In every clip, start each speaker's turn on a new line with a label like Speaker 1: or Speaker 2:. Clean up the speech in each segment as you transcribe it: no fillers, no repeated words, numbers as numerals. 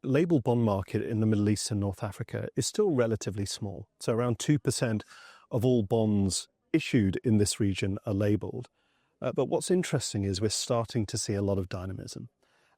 Speaker 1: label bond market in the Middle East and North Africa is still relatively small. So around 2% of all bonds issued in this region are labelled. But what's interesting is we're starting to see a lot of dynamism.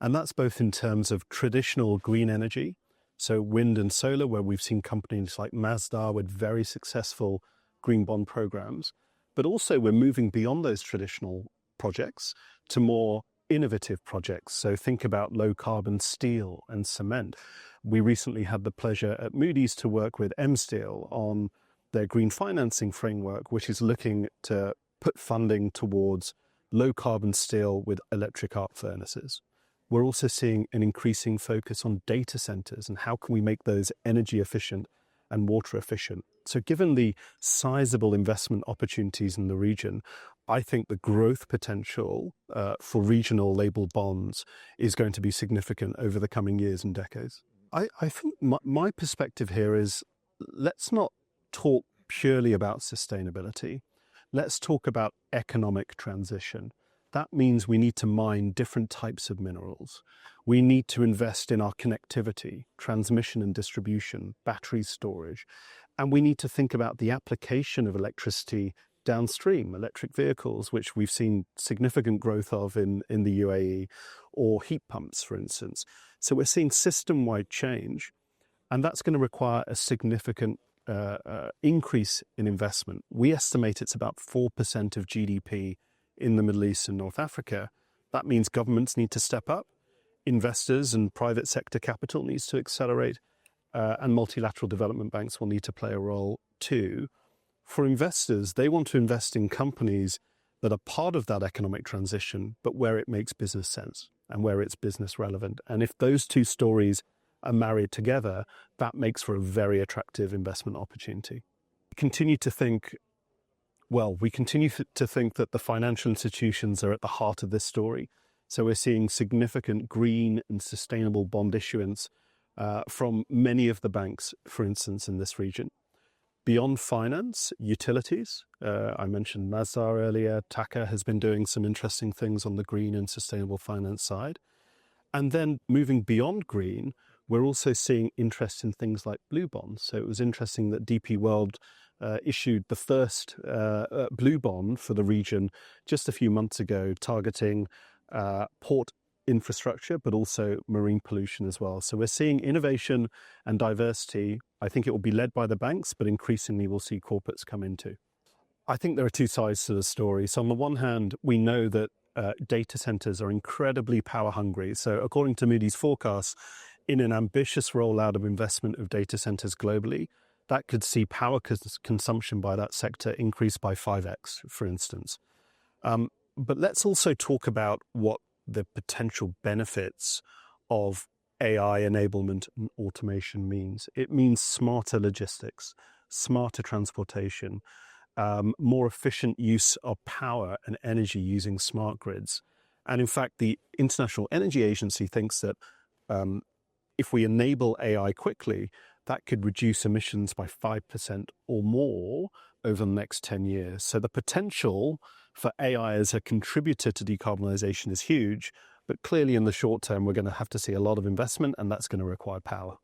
Speaker 1: And that's both in terms of traditional green energy, so wind and solar, where we've seen companies like Masdar with very successful green bond programs. But also we're moving beyond those traditional projects to more innovative projects. So think about low carbon steel and cement. We recently had the pleasure at Modiz to work with M-Steel on their green financing framework, which is looking to put funding towards low carbon steel with electric arc furnaces. We're also seeing an increasing focus on data centers and how can we make those energy efficient and water efficient. So given the sizable investment opportunities in the region, I think the growth potential for regional label bonds is going to be significant over the coming years and decades. I think my perspective here is, let's not talk purely about sustainability. Let's talk about economic transition. That means we need to mine different types of minerals. We need to invest in our connectivity, transmission and distribution, battery storage, and we need to think about the application of electricity downstream, electric vehicles, which we've seen significant growth of in the UAE, or heat pumps, for instance. So we're seeing system-wide change, and that's going to require a significant increase in investment. We estimate it's about 4% of GDP in the Middle East and North Africa. That means governments need to step up, investors and private sector capital needs to accelerate, and multilateral development banks will need to play a role too. For investors, they want to invest in companies that are part of that economic transition, but where it makes business sense and where it's business relevant. And if those two stories are married together, that makes for a very attractive investment opportunity. We continue to think that the financial institutions are at the heart of this story. So we're seeing significant green and sustainable bond issuance from many of the banks, for instance, in this region. Beyond finance, utilities. I mentioned Masdar earlier. TAQA has been doing some interesting things on the green and sustainable finance side. And then moving beyond green, we're also seeing interest in things like blue bonds. So it was interesting that DP World issued the first blue bond for the region just a few months ago, targeting port infrastructure, but also marine pollution as well. So we're seeing innovation and diversity. I think it will be led by the banks, but increasingly we'll see corporates come into. I think there are two sides to the story. So on the one hand, we know that data centers are incredibly power hungry. So according to Moody's forecasts, in an ambitious rollout of investment of data centers globally, that could see power consumption by that sector increase by 5x, for instance. But let's also talk about what the potential benefits of AI enablement and automation means. It means smarter logistics, smarter transportation, more efficient use of power and energy using smart grids. And in fact, the International Energy Agency thinks that if we enable AI quickly, that could reduce emissions by 5% or more over the next 10 years. So the potential for AI as a contributor to decarbonisation is huge, but clearly in the short term, we're going to have to see a lot of investment, and that's going to require power.